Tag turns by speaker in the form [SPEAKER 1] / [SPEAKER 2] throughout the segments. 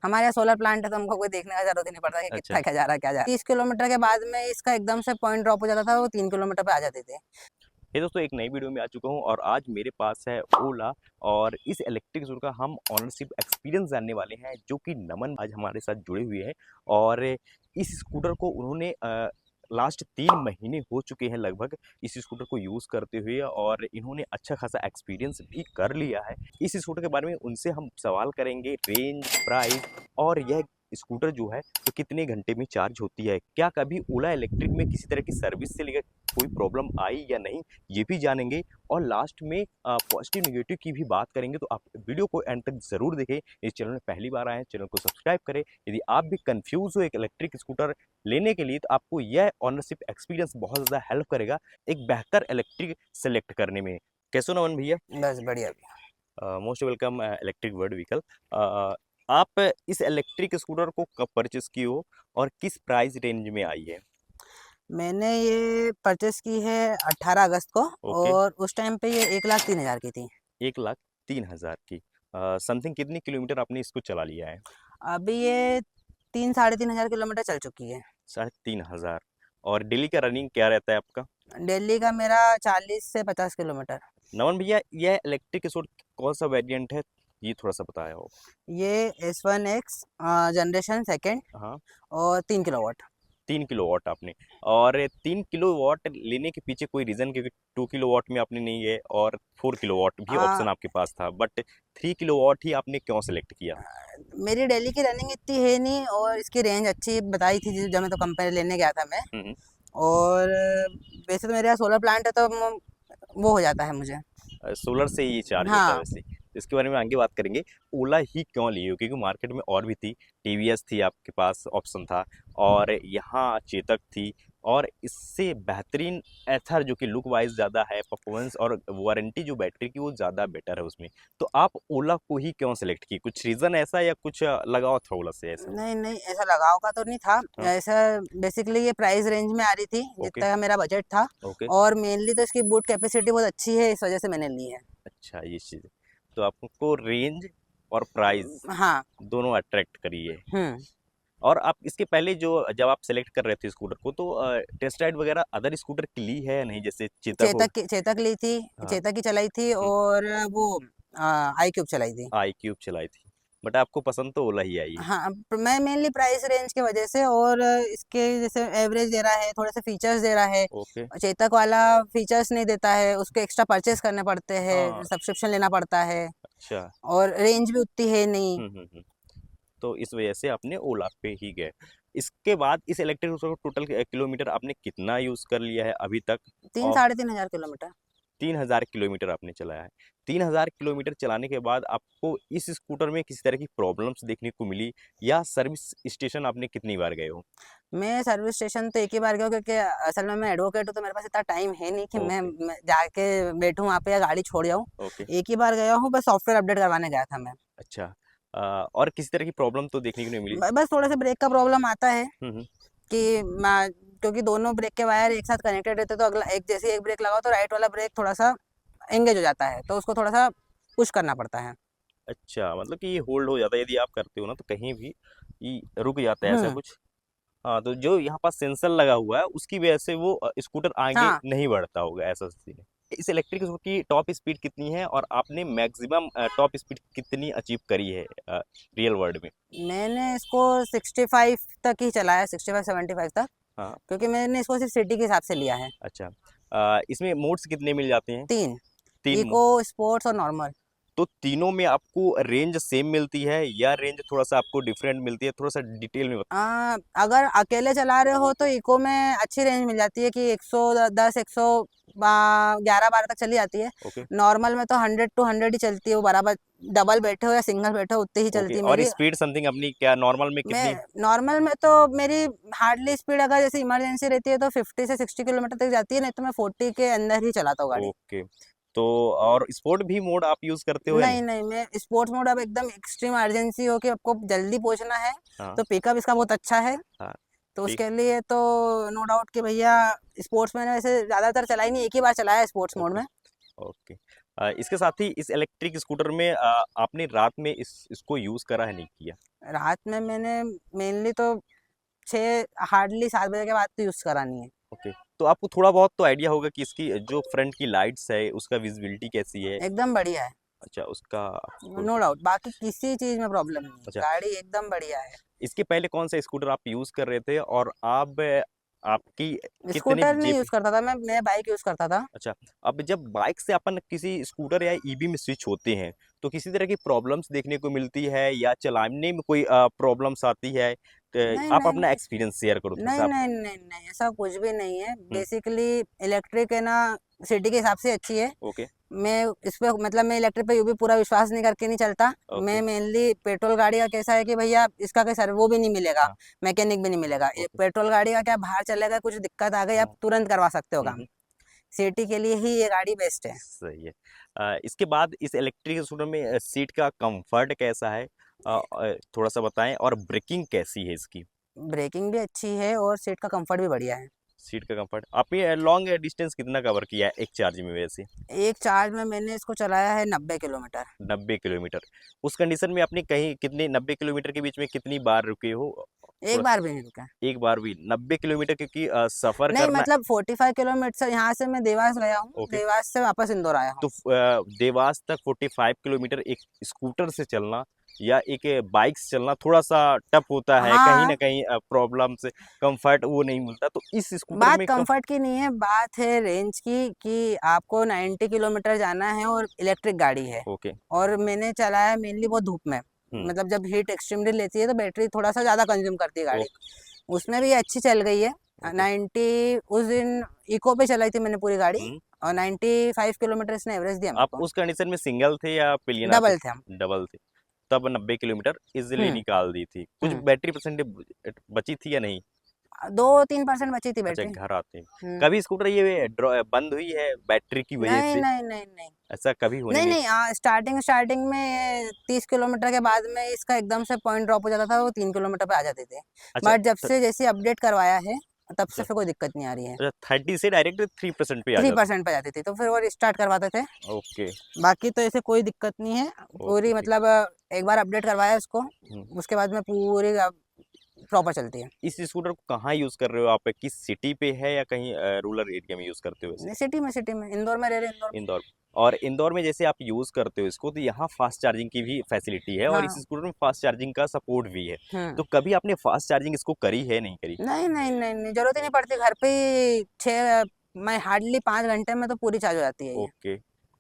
[SPEAKER 1] हमारे यहाँ solar plant है तो हमको कोई देखने का जरूरत ही नहीं पड़ता कि
[SPEAKER 2] अच्छा।
[SPEAKER 1] कितना क्या जा रहा है क्या जा रहा है। 30 किलोमीटर के बाद में इसका एकदम से पॉइंट ड्रॉप हो जाता था, वो 3 किलोमीटर पे आ जाते थे।
[SPEAKER 2] ये दोस्तों एक नई वीडियो में आ चुका हूँ और आज मेरे पास है ओला और इस इलेक्ट्रिक स्कूटर का हम ऑनरशिप एक्सपीरियंस जानने वाले हैं, जो कि नमन आज हमारे साथ जुड़े हुए हैं। और इस स्कूटर को उन्होंने लास्ट 3 महीने हो चुके हैं लगभग इस स्कूटर को यूज़ करते हुए, और इन्होंने अच्छा खासा एक्सपीरियंस भी कर लिया है। इस स्कूटर के बारे में उनसे हम सवाल करेंगे, रेंज, प्राइस, और यह स्कूटर जो है तो कितने घंटे में चार्ज होती है, क्या कभी ओला इलेक्ट्रिक में किसी तरह की सर्विस से लेकर कोई प्रॉब्लम आई या नहीं, ये भी जानेंगे। और लास्ट में पॉजिटिव नेगेटिव की भी बात करेंगे। तो आप वीडियो को एंड तक जरूर देखें। इस चैनल में पहली बार आए हैं, चैनल को सब्सक्राइब करें। यदि आप भी कंफ्यूज हो एक इलेक्ट्रिक स्कूटर लेने के लिए, तो आपको यह ऑनरशिप एक्सपीरियंस बहुत ज़्यादा हेल्प करेगा एक बेहतर इलेक्ट्रिक सेलेक्ट करने में। कैसे हो नमन भैया?
[SPEAKER 1] बस बढ़िया भैया।
[SPEAKER 2] Most welcome electric word vehicle. आप इस इलेक्ट्रिक स्कूटर को कब परचेस की हो और किस प्राइस रेंज में आई है?
[SPEAKER 1] मैंने ये परचेस की है 18 अगस्त को,
[SPEAKER 2] ओके।
[SPEAKER 1] और उस टाइम पे ये 1,03,000 की थी।
[SPEAKER 2] 1,03,000 की। समथिंग कितनी किलोमीटर आपने इसको चला लिया है?
[SPEAKER 1] अभी ये 3 साढ़े 3 हज़ार किलोमीटर चल चुकी है।
[SPEAKER 2] 3,500। और डेली का रनिंग क्या रहता है आपका?
[SPEAKER 1] दिल्ली का मेरा 40 से 50 किलोमीटर।
[SPEAKER 2] नमन भैया, यह इलेक्ट्रिक स्कूटर कौन सा वेरिएंट है, ये थोड़ा सा बताया हो।
[SPEAKER 1] ये S1X जनरेशन सेकेंड,
[SPEAKER 2] हाँ।
[SPEAKER 1] और 3 किलोवाट।
[SPEAKER 2] 3 किलोवाट आपने, और 3 किलोवाट लेने के पीछे कोई रीज़न? क्योंकि 2 किलोवाट में आपने नहीं है और 4 किलोवाट भी ऑप्शन आपके पास था, बट 3 किलोवाट ही आपने क्यों सेलेक्ट किया?
[SPEAKER 1] मेरी डेली की रनिंग इतनी है नहीं, और इसकी रेंज अच्छी बताई थी जब मैं तो कंपनी लेने गया था मैं।
[SPEAKER 2] हम्म।
[SPEAKER 1] और वैसे तो मेरे यहाँ सोलर प्लांट है तो वो हो जाता है मुझे।
[SPEAKER 2] सोलर से ही चार्ज होता है
[SPEAKER 1] हाँ।
[SPEAKER 2] वैसे। इसके बारे में आगे बात करेंगे। ओला ही क्यों ली हो? क्योंकि मार्केट में और भी थी, टीवीएस थी, आपके पास ऑप्शन था, और यहाँ चेतक थी, और इससे बेहतरीन एथर जो कि लुक वाइज ज़्यादा है, परफॉर्मेंस और वारंटी जो बैटरी की वो ज़्यादा बेटर है उसमें। तो आप ओला को ही क्यों सेलेक्ट की? कुछ रीज़न ऐसा या कुछ लगाव था ओला से ऐसा?
[SPEAKER 1] नहीं नहीं, ऐसा लगाव का तो नहीं था।
[SPEAKER 2] हाँ।
[SPEAKER 1] ऐसा बेसिकली ये प्राइस रेंज में आ रही थी
[SPEAKER 2] ओके।
[SPEAKER 1] जितना मेरा बजट था।
[SPEAKER 2] ओके।
[SPEAKER 1] और मेनली तो इसकी बूट कैपेसिटी बहुत अच्छी है, इस वजह से मैंने ली है।
[SPEAKER 2] अच्छा, ये चीज़ है। तो आपको रेंज और प्राइस
[SPEAKER 1] हाँ।
[SPEAKER 2] दोनों अट्रैक्ट करी है।
[SPEAKER 1] हम्म।
[SPEAKER 2] और आप इसके पहले जो जब आप सेलेक्ट कर रहे थे स्कूटर को, तो टेस्ट राइड वगैरह अदर स्कूटर की ली है या नहीं, जैसे चेतक हो?
[SPEAKER 1] चेतक ली थी।
[SPEAKER 2] हाँ।
[SPEAKER 1] चेतक की चलाई थी,
[SPEAKER 2] हम्म।
[SPEAKER 1] और वो आई क्यूब चलाई थी।
[SPEAKER 2] आई क्यूब चलाई थी, बट आपको पसंद तो ओला ही आई है।
[SPEAKER 1] हाँ, मैं मेनली प्राइस रेंज की वजह से, और इसके जैसे एवरेज दे रहा है, थोड़े से फीचर्स दे रहा है।
[SPEAKER 2] ओके।
[SPEAKER 1] चेतक वाला फीचर्स नहीं देता है, उसके एक्स्ट्रा परचेस करने पड़ते
[SPEAKER 2] हाँ।
[SPEAKER 1] हैं, सब्सक्रिप्शन लेना पड़ता है।
[SPEAKER 2] अच्छा।
[SPEAKER 1] और रेंज भी उतनी है नहीं।
[SPEAKER 2] हम्म। तो इस वजह से आपने ओला पे ही गए। इसके बाद इस इलेक्ट्रिक स्कूटर को टोटल किलोमीटर आपने कितना यूज़ कर लिया है अभी तक?
[SPEAKER 1] तीन
[SPEAKER 2] और
[SPEAKER 1] साढ़े तीन हजार किलोमीटर
[SPEAKER 2] 3,000 किलोमीटर आपने चलाया है। 3,000 किलोमीटर चलाने के बाद आपको इस स्कूटर में किसी तरह की प्रॉब्लम्स देखने को मिली, या सर्विस स्टेशन आपने कितनी बार गए हो?
[SPEAKER 1] मैं सर्विस स्टेशन तो एक ही बार गया हूँ, क्योंकि असल में मैं एडवोकेट हूँ, तो मेरे पास इतना टाइम है नहीं कि
[SPEAKER 2] ओके।
[SPEAKER 1] मैं जाके बैठूँ वहाँ पे या गाड़ी छोड़ जाऊँ।
[SPEAKER 2] ओके।
[SPEAKER 1] एक ही बार गया हूँ, बस सॉफ्टवेयर अपडेट करवाने गया था मैं।
[SPEAKER 2] अच्छा। और किसी तरह की प्रॉब्लम तो देखने को नहीं मिली?
[SPEAKER 1] बस थोड़ा सा ब्रेक का प्रॉब्लम आता है
[SPEAKER 2] हम्म।
[SPEAKER 1] कि क्योंकि दोनों ब्रेक के वायर एक साथ कनेक्टेड रहते हैं, तो अगला एक जैसे एक ब्रेक लगाओ तो राइट वाला ब्रेक थोड़ा सा एंगेज हो जाता है, तो उसको थोड़ा सा पुश करना पड़ता है।
[SPEAKER 2] अच्छा, मतलब कि ये होल्ड हो जाता है यदि आप करते हो ना, तो कहीं भी ये रुक जाता है ऐसा
[SPEAKER 1] हम्म।
[SPEAKER 2] कुछ? हाँ, तो जो यहाँ पास सेंसर लगा हुआ है उसकी वजह से वो स्कूटर आगे
[SPEAKER 1] हाँ।
[SPEAKER 2] नहीं बढ़ता होगा, ऐसा सीन है। इस इलेक्ट्रिक स्कूटर की टॉप स्पीड कितनी है, और आपने मैक्सिमम टॉप स्पीड कितनी अचीव करी है रियल वर्ल्ड में?
[SPEAKER 1] मैंने इसको 65 तक ही चलाया, 65 75 तक।
[SPEAKER 2] हाँ।
[SPEAKER 1] क्योंकि मैंने इसको सिर्फ सिटी के हिसाब से लिया है।
[SPEAKER 2] अच्छा। इसमें मोड्स कितने मिल जाते हैं?
[SPEAKER 1] तीन।
[SPEAKER 2] 3 मोड।
[SPEAKER 1] इको, स्पोर्ट्स और नॉर्मल।
[SPEAKER 2] तो तीनों में आपको रेंज सेम मिलती है या रेंज थोड़ा सा आपको डिफरेंट मिलती है? थोड़ा सा डिटेल में
[SPEAKER 1] अगर अकेले चला रहे हो तो इको में अच्छी रेंज मिल जाती है, कि 110 111 12 तक चली जाती है।
[SPEAKER 2] ओके।
[SPEAKER 1] नॉर्मल में तो 100 to 100 ही चलती है, वो बराबर। डबल बैठे हो या सिंगल बैठे हो उतनी ही
[SPEAKER 2] ओके।
[SPEAKER 1] चलती है
[SPEAKER 2] और
[SPEAKER 1] मेरी।
[SPEAKER 2] स्पीड समथिंग अपनी क्या नॉर्मल में
[SPEAKER 1] मैं
[SPEAKER 2] कितनी?
[SPEAKER 1] नॉर्मल में तो मेरी हार्डली स्पीड, अगर जैसे इमरजेंसी रहती है तो 50 से 60 किलोमीटर तक जाती है, नहीं तो मैं 40 के अंदर ही चलाता हूँ गाड़ी।
[SPEAKER 2] ओके। तो और स्पोर्ट भी मोड आप यूज करते हो या नहीं?
[SPEAKER 1] नहीं नहीं, मैं स्पोर्ट्स मोड अब एकदम एक्सट्रीम इमरजेंसी हो कि आपको जल्दी पहुंचना है,
[SPEAKER 2] हाँ।
[SPEAKER 1] तो पिकअप इसका बहुत अच्छा है।
[SPEAKER 2] हाँ।
[SPEAKER 1] तो
[SPEAKER 2] ठीक।
[SPEAKER 1] उसके लिए तो नो डाउट कि भैया, स्पोर्ट्स मैंने वैसे ज़्यादातर चलाई नहीं, एक ही बार चलाया है स्पोर्ट्स मोड
[SPEAKER 2] ओके।
[SPEAKER 1] में।
[SPEAKER 2] ओके। इसके साथ ही इस इलेक्ट्रिक स्कूटर में आपने रात में इसको यूज़ करा है नहीं किया?
[SPEAKER 1] रात में मैंने मेनली तो 6 हार्डली 7 बजे के बाद तो यूज़ करा नहीं है।
[SPEAKER 2] ओके, तो आपको थोड़ा बहुत तो आइडिया होगा कि इसकी जो फ्रंट की लाइट्स है उसका विजिबिलिटी कैसी है?
[SPEAKER 1] एकदम बढ़िया है,
[SPEAKER 2] अच्छा, उसका आपको
[SPEAKER 1] नो डाउट, बाकी किसी चीज़ में प्रॉब्लम नहीं है,
[SPEAKER 2] अच्छा,
[SPEAKER 1] गाड़ी एकदम बढ़िया है।
[SPEAKER 2] इसके पहले कौन सा स्कूटर आप यूज़ कर रहे थे और आप आपकी कितने
[SPEAKER 1] स्कूटर नहीं
[SPEAKER 2] जेब
[SPEAKER 1] यूज़ करता था मैं बाइक यूज़ करता था।
[SPEAKER 2] अच्छा, अब जब बाइक से अपन किसी स्कूटर या ईवी में स्विच होते हैं, तो किसी तरह की प्रॉब्लम्स देखने को मिलती है या चलाने में कोई प्रॉब्लम्स आती है?
[SPEAKER 1] नहीं,
[SPEAKER 2] आप
[SPEAKER 1] नहीं,
[SPEAKER 2] अपना
[SPEAKER 1] नहीं।
[SPEAKER 2] एक्सपीरियंस शेयर करो
[SPEAKER 1] नहीं,
[SPEAKER 2] थोड़ा-सा आप।
[SPEAKER 1] नहीं, नहीं, नहीं, ऐसा कुछ भी नहीं है।
[SPEAKER 2] हुँ,
[SPEAKER 1] बेसिकली इलेक्ट्रिक है ना, सिटी के हिसाब से अच्छी है।
[SPEAKER 2] ओके,
[SPEAKER 1] मैं इस पे मतलब मैं इलेक्ट्रिक पे यूँ भी पूरा विश्वास नहीं करके नहीं चलता।
[SPEAKER 2] ओके,
[SPEAKER 1] मैं मेनली पेट्रोल गाड़ी का कैसा है कि भैया इसका कोई वो भी नहीं मिलेगा,
[SPEAKER 2] हाँ,
[SPEAKER 1] मैकेनिक भी नहीं मिलेगा। ये
[SPEAKER 2] ओके,
[SPEAKER 1] पेट्रोल गाड़ी का क्या, बाहर चलेगा, कुछ दिक्कत आ गई, आप
[SPEAKER 2] हाँ,
[SPEAKER 1] तुरंत करवा सकते हो
[SPEAKER 2] हुँ,
[SPEAKER 1] काम।
[SPEAKER 2] हुँ,
[SPEAKER 1] सिटी के लिए ही ये गाड़ी बेस्ट है।
[SPEAKER 2] सही है। इसके बाद इस इलेक्ट्रिक स्कूटर में सीट का कम्फर्ट कैसा है? थोड़ा-सा बताएँ और ब्रेकिंग कैसी है इसकी?
[SPEAKER 1] ब्रेकिंग भी अच्छी है और सीट का कंफर्ट भी बढ़िया है।
[SPEAKER 2] सीट का कम्फर्ट आपने लॉन्ग डिस्टेंस कितना कवर किया है एक चार्ज में वैसे?
[SPEAKER 1] एक चार्ज में मैंने इसको चलाया है 90 किलोमीटर।
[SPEAKER 2] 90 किलोमीटर। उस कंडीशन में आपने कहीं कितने 90 किलोमीटर के बीच में कितनी बार रुके हो?
[SPEAKER 1] एक
[SPEAKER 2] थोड़ा
[SPEAKER 1] बार भी नहीं रुका।
[SPEAKER 2] एक बार भी 90 किलोमीटर क्योंकि सफ़र
[SPEAKER 1] नहीं
[SPEAKER 2] करना
[SPEAKER 1] मतलब 45 किलोमीटर से यहाँ से मैं देवास गया हूँ,
[SPEAKER 2] ओके,
[SPEAKER 1] देवास से वापस इंदौर आया हूँ।
[SPEAKER 2] तो देवास तक 45 किलोमीटर एक स्कूटर से चलना या एक बाइक से चलना थोड़ा-सा टफ होता है, कहीं
[SPEAKER 1] हाँ,
[SPEAKER 2] न कहीं प्रॉब्लम्स कम्फर्ट वो नहीं मिलता, तो इस स्कूटर
[SPEAKER 1] बात
[SPEAKER 2] में
[SPEAKER 1] कंफर्ट की नहीं है, बात है रेंज की कि आपको 90 किलोमीटर जाना है और इलेक्ट्रिक गाड़ी है।
[SPEAKER 2] ओके,
[SPEAKER 1] और मैंने चलाया मेनली बहुत धूप में,
[SPEAKER 2] हुँ,
[SPEAKER 1] मतलब जब हीट एक्सट्रीमली लेती है तो बैटरी थोड़ा सा ज़्यादा कंज्यूम करती है गाड़ी।
[SPEAKER 2] ओके,
[SPEAKER 1] उसमें भी अच्छी चल गई है।
[SPEAKER 2] ओके,
[SPEAKER 1] 90 उस दिन इको पे चलाई थी मैंने पूरी गाड़ी,
[SPEAKER 2] हुँ।
[SPEAKER 1] और 95 किलोमीटर इसने एवरेज दिया मेरे
[SPEAKER 2] आप
[SPEAKER 1] को।
[SPEAKER 2] उस कंडीशन में सिंगल थे या पिलियन आप
[SPEAKER 1] डबल थे हम।
[SPEAKER 2] डबल थे? तब 90 किलोमीटर ईज़िली
[SPEAKER 1] हम्म।
[SPEAKER 2] निकाल दी थी। कुछ
[SPEAKER 1] हम्म।
[SPEAKER 2] बैटरी परसेंटेज बची थी या नहीं?
[SPEAKER 1] 2-3% बची थी
[SPEAKER 2] अच्छा
[SPEAKER 1] बैटरी।
[SPEAKER 2] घर आते हैं।
[SPEAKER 1] हम्म।
[SPEAKER 2] कभी स्कूटर ये बंद हुई है बैटरी की वजह
[SPEAKER 1] नहीं,
[SPEAKER 2] से?
[SPEAKER 1] नहीं, नहीं, नहीं।
[SPEAKER 2] ऐसा कभी होने
[SPEAKER 1] नहीं,
[SPEAKER 2] नहीं
[SPEAKER 1] नहीं, स्टार्टिंग में 30 किलोमीटर के बाद में इसका एकदम से पॉइंट ड्रॉप हो जाता था, वो 3 किलोमीटर पे आ जाते थे।
[SPEAKER 2] अच्छा
[SPEAKER 1] बट जब से जैसे अपडेट करवाया है, तब से
[SPEAKER 2] अच्छा
[SPEAKER 1] फिर कोई दिक्कत नहीं आ रही है।
[SPEAKER 2] अच्छा 30 से डायरेक्ट 3% पे आ जाता
[SPEAKER 1] 3% पे जाती थी, तो फिर वो रिस्टार्ट करवाते थे।
[SPEAKER 2] है। ओके,
[SPEAKER 1] बाकी तो ऐसे कोई दिक्कत नहीं है।
[SPEAKER 2] ओके
[SPEAKER 1] पूरी
[SPEAKER 2] ठीक।
[SPEAKER 1] मतलब एक बार अपडेट करवाया उसको,
[SPEAKER 2] हुँ।
[SPEAKER 1] उसके बाद में पूरी प्रॉपर चलती है।
[SPEAKER 2] इस स्कूटर को कहाँ यूज़ कर रहे हो आप? किस सिटी पे है या कहीं रूरल एरिया में यूज़ करते हो वैसे?
[SPEAKER 1] नहीं, सिटी में, इंदौर में रह रहे, इंदौर में।
[SPEAKER 2] इंदौर। और इंदौर में जैसे आप यूज़ करते हो इसको तो यहाँ फ़ास्ट चार्जिंग की भी फैसिलिटी है और इस
[SPEAKER 1] हाँ।
[SPEAKER 2] स्कूटर में फ़ास्ट चार्जिंग का सपोर्ट भी है।
[SPEAKER 1] हम्म।
[SPEAKER 2] तो कभी आपने फ़ास्ट चार्जिंग इसको करी है, नहीं करी?
[SPEAKER 1] नहीं, नहीं, नहीं, नहीं, जरूरत ही नहीं पड़ती, घर पे ही 6, मैं हार्डली 5 घंटे में तो पूरी चार्ज हो जाती है ये।
[SPEAKER 2] ओके।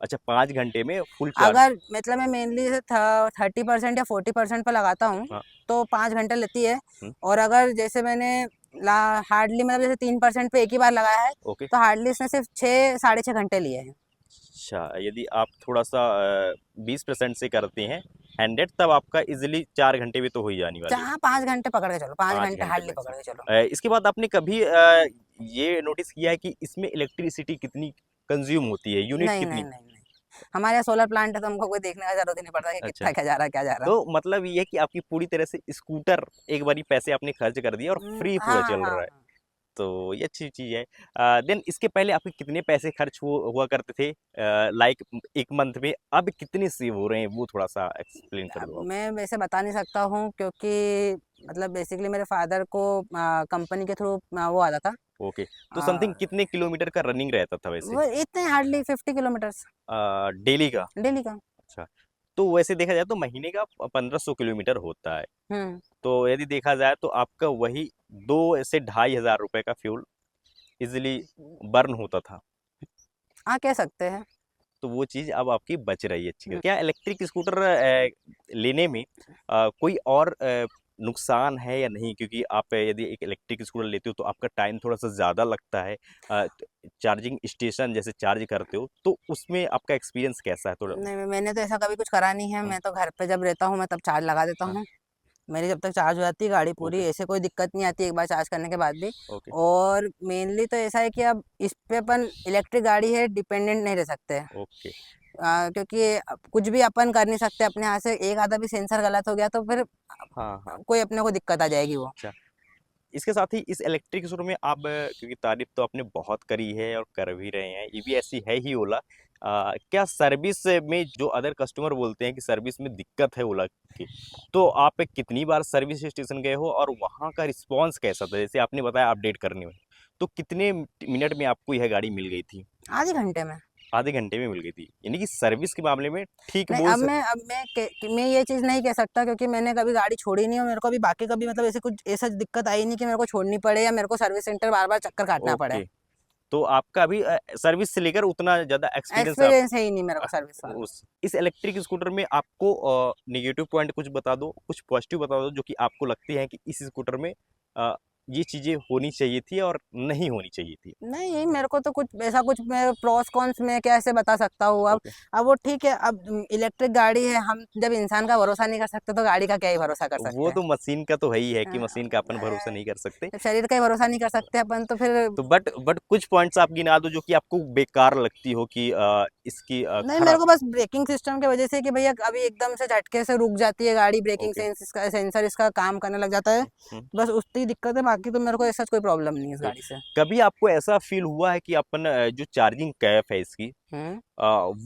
[SPEAKER 2] अच्छा 5 घंटे में फुल चार्ज
[SPEAKER 1] अगर मतलब मैं मेनली 30% या 40% पे लगाता हूँ,
[SPEAKER 2] हाँ,
[SPEAKER 1] तो 5 घंटे लेती है।
[SPEAKER 2] हुँ,
[SPEAKER 1] और अगर जैसे मैंने हार्डली मतलब जैसे 3% पे एक ही बार लगाया है,
[SPEAKER 2] ओके।
[SPEAKER 1] तो हार्डली इसने सिर्फ 6 साढ़े 6 घंटे लिए हैं।
[SPEAKER 2] अच्छा यदि आप थोड़ा-सा 20% से करते हैं 100 तब आपका ईज़िली 4 घंटे में तो हो ही जाने वाली है।
[SPEAKER 1] हाँ, 5 घंटे पकड़ के चलो,
[SPEAKER 2] 5
[SPEAKER 1] 5 घंटे
[SPEAKER 2] घंटे
[SPEAKER 1] हार्डली पकड़
[SPEAKER 2] मैक्सिमम।
[SPEAKER 1] के चलो।
[SPEAKER 2] इसके बाद आपने कभी ये नोटिस किया है कि इसमें इलेक्ट्रिसिटी कितनी कंज़्यूम होती है? यूनिट
[SPEAKER 1] नहीं, नहीं,
[SPEAKER 2] कितनी?
[SPEAKER 1] नहीं, नहीं, हमारे यहाँ सोलर प्लांट है, तो हमको कोई देखने का जरूरत ही नहीं पड़ता कि
[SPEAKER 2] अच्छा।
[SPEAKER 1] कितना क्या जा रहा है, क्या जा रहा
[SPEAKER 2] तो मतलब ये है कि आपकी पूरी तरह से स्कूटर एक बारी पैसे आपने खर्च कर दिए और
[SPEAKER 1] है।
[SPEAKER 2] फ्री पूरा
[SPEAKER 1] हाँ,
[SPEAKER 2] चल
[SPEAKER 1] हाँ,
[SPEAKER 2] रहा है।
[SPEAKER 1] हाँ।
[SPEAKER 2] तो ये अच्छी चीज़ है। देन इसके पहले आपके कितने पैसे खर्च हुआ करते थे लाइक 1 मंथ में, अब कितने सेव हो रहे हैं वो थोड़ा-सा एक्सप्लेन कर
[SPEAKER 1] अब
[SPEAKER 2] दो आप?
[SPEAKER 1] मैं वैसे बता नहीं सकता हूँ, क्योंकि मतलब बेसिकली मेरे फादर को कंपनी के थ्रू वो आता था।
[SPEAKER 2] ओके, तो
[SPEAKER 1] आ,
[SPEAKER 2] समथिंग कितने किलोमीटर का रनिंग रहता था वैसे?
[SPEAKER 1] वो इतने हार्डली 50 किलोमीटर्स
[SPEAKER 2] डेली का?
[SPEAKER 1] डेली का।
[SPEAKER 2] अच्छा, तो वैसे देखा जाए तो महीने का 1500 किलोमीटर होता है।
[SPEAKER 1] हम्म।
[SPEAKER 2] तो यदि देखा जाए तो आपका वही 2 से ढाई हज़ार रुपए का फ्यूल ईज़िली बर्न होता था।
[SPEAKER 1] हाँ, कह सकते हैं।
[SPEAKER 2] तो वो चीज़ अब आपकी बच रही है अच्छी
[SPEAKER 1] हम्म।
[SPEAKER 2] क्या इलेक्ट्रिक स्कूटर लेने में कोई और नुकसान है या नहीं? क्योंकि आप यदि एक इलेक्ट्रिक स्कूटर लेते हो तो आपका टाइम थोड़ा-सा ज़्यादा लगता है। चार्जिंग स्टेशन जैसे चार्ज करते हो, तो उसमें आपका एक्सपीरियंस कैसा है? थोड़ा
[SPEAKER 1] नहीं, मैंने तो ऐसा कभी कुछ करा नहीं है।
[SPEAKER 2] हुँ,
[SPEAKER 1] मैं तो घर पे जब रहता हूँ, मैं तब चार्ज लगा देता
[SPEAKER 2] हाँ,
[SPEAKER 1] हूँ। मेरी जब तक चार्ज हो जाती है गाड़ी पूरी,
[SPEAKER 2] ओके,
[SPEAKER 1] ऐसे कोई दिक्कत नहीं आती एक बार चार्ज करने के बाद भी।
[SPEAKER 2] ओके,
[SPEAKER 1] और मेनली तो ऐसा है कि अब इस पे अपन, इलेक्ट्रिक गाड़ी है, डिपेंडेंट नहीं रह सकते।
[SPEAKER 2] ओके।
[SPEAKER 1] क्योंकि कुछ भी अपन कर नहीं सकते अपने हाथ से, एक आधा भी सेंसर गलत हो गया तो फिर
[SPEAKER 2] हाँ, हाँ।
[SPEAKER 1] कोई अपने को दिक्कत आ जाएगी वो।
[SPEAKER 2] अच्छा, इसके साथ ही इस इलेक्ट्रिक स्कूटर में आप क्योंकि तारीफ़ तो आपने बहुत करी है और कर भी रहे हैं, ये भी ऐसी है ही ओला क्या सर्विस में जो अदर कस्टमर बोलते हैं कि सर्विस में दिक्कत है ओला की, तो आप कितनी बार सर्विस स्टेशन गए हो और वहाँ का रिस्पॉन्स कैसा था? जैसे आपने बताया अपडेट करने में, तो कितने मिनट में आपको यह गाड़ी मिल गई थी?
[SPEAKER 1] आधे घंटे में।
[SPEAKER 2] आधे घंटे में मिल गई थी, यानी कि सर्विस के मामले में ठीक
[SPEAKER 1] नहीं,
[SPEAKER 2] बोल
[SPEAKER 1] मैं ये चीज़ नहीं कह सकता, क्योंकि मैंने कभी गाड़ी छोड़ी नहीं और मेरे को अभी बाकी कभी मतलब ऐसे कुछ ऐसा दिक्कत आई नहीं कि मेरे को छोड़नी पड़े या मेरे को सर्विस सेंटर बार-बार चक्कर काटना पड़े।
[SPEAKER 2] ओके, तो आपका अभी सर्विस से लेकर उतना ज़्यादा एक्सपीरियंस आप
[SPEAKER 1] एक्सपीरियंस है ही नहीं मेरे को सर्विस वाला।
[SPEAKER 2] उस इस इलेक्ट्रिक स्कूटर में आपको नेगेटिव पॉइंट कुछ बता दो, कुछ पॉजिटिव बता दो जो कि आपको लगती है कि इस स्कूटर में अ, ये चीज़ें होनी चाहिए थी और नहीं होनी चाहिए थी।
[SPEAKER 1] नहीं, मेरे को तो कुछ ऐसा कुछ मैं प्रोस कॉन्स में कैसे बता सकता हूँ अब।
[SPEAKER 2] ओके,
[SPEAKER 1] अब वो ठीक है, अब इलेक्ट्रिक गाड़ी है, हम जब इंसान का भरोसा नहीं कर सकते तो गाड़ी का क्या ही भरोसा कर सकते
[SPEAKER 2] वो
[SPEAKER 1] हैं।
[SPEAKER 2] तो मशीन का तो है ही है कि मशीन का अपन भरोसा
[SPEAKER 1] अ,
[SPEAKER 2] नहीं कर सकते।
[SPEAKER 1] जब शरीर का ही भरोसा नहीं कर सकते अपन तो फिर
[SPEAKER 2] तो बट कुछ पॉइंट्स आप गिना दो जो कि आपको बेकार लगती हो कि इसकी
[SPEAKER 1] नहीं, मेरे
[SPEAKER 2] खराब
[SPEAKER 1] को बस ब्रेकिंग सिस्टम की वजह से कि भैया अभी एकदम से झटके से रुक जाती है गाड़ी, ब्रेकिंग
[SPEAKER 2] ओके।
[SPEAKER 1] सेंसर इसका काम करने लग जाता है।
[SPEAKER 2] हुँ,
[SPEAKER 1] बस उतनी दिक्कत है, बाकी तो मेरे को ऐसा कोई प्रॉब्लम नहीं है इस
[SPEAKER 2] ओके।
[SPEAKER 1] गाड़ी से।
[SPEAKER 2] कभी आपको ऐसा फ़ील हुआ है कि अपन जो चार्जिंग कैप है इसकी
[SPEAKER 1] हुँ।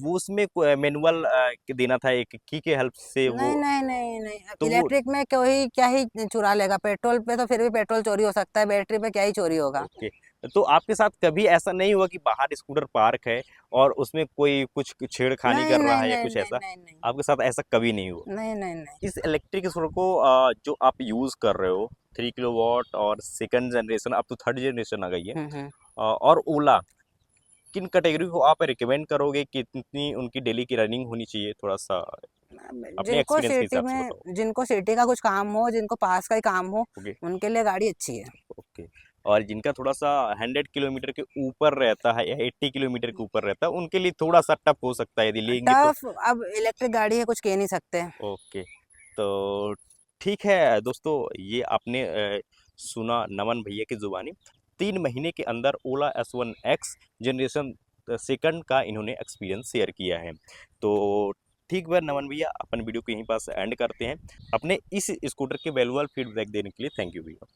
[SPEAKER 2] वो उसमें मैनुअल देना था एक की के हेल्प से वो
[SPEAKER 1] नहीं, नहीं, नहीं, नहीं, अब
[SPEAKER 2] तो वो
[SPEAKER 1] इलेक्ट्रिक में क्या ही चुरा लेगा, पेट्रोल पे तो फिर भी पेट्रोल चोरी हो सकता है, बैटरी पे क्या ही चोरी होगा।
[SPEAKER 2] ओके। तो आपके साथ कभी ऐसा नहीं हुआ कि बाहर स्कूटर पार्क है और उसमें कोई कुछ छेड़खानी
[SPEAKER 1] नहीं,
[SPEAKER 2] कर रहा
[SPEAKER 1] नहीं,
[SPEAKER 2] है या
[SPEAKER 1] नहीं,
[SPEAKER 2] कुछ
[SPEAKER 1] नहीं,
[SPEAKER 2] ऐसा?
[SPEAKER 1] नहीं, नहीं।
[SPEAKER 2] आपके साथ ऐसा कभी नहीं हुआ?
[SPEAKER 1] नहीं, नहीं, नहीं।
[SPEAKER 2] इस इलेक्ट्रिक स्कूटर को जो आप यूज़ कर रहे हो 3 किलोवाट और सेकंड जनरेशन अब तो थर्ड जनरेशन आ गई है
[SPEAKER 1] हुँ, हुँ।
[SPEAKER 2] और ओला किन कैटेगरी को आप रिकमेंड करोगे कि कितनी उनकी डेली की रनिंग होनी चाहिए? थोड़ा-सा अपने एक्सपीरियंस के हिसाब से बताओ।
[SPEAKER 1] जिनको सिटी का कुछ काम हो, जिनको पास का ही काम हो,
[SPEAKER 2] ओके,
[SPEAKER 1] उनके लिए गाड़ी अच्छी है।
[SPEAKER 2] ओके। और जिनका थोड़ा-सा 100 किलोमीटर के ऊपर रहता है या 80 किलोमीटर के ऊपर रहता है, उनके लिए थोड़ा-सा टफ हो सकता है यदि लेंगे तो
[SPEAKER 1] टफ, अब इलेक्ट्रिक गाड़ी है, कुछ कह नहीं सकते।
[SPEAKER 2] ओके। तो ठीक है दोस्तों, ये आपने सुना नमन भैया की ज़ुबानी। 3 महीने के अंदर ओला S1 X जनरेशन सेकंड का इन्होंने एक्सपीरियंस शेयर किया है। तो ठीक है नमन भैया, अपन वीडियो को यहीं पास एंड करते हैं। अपने इस स्कूटर के वैल्यूएबल फीडबैक देने के लिए थैंक यू भैया।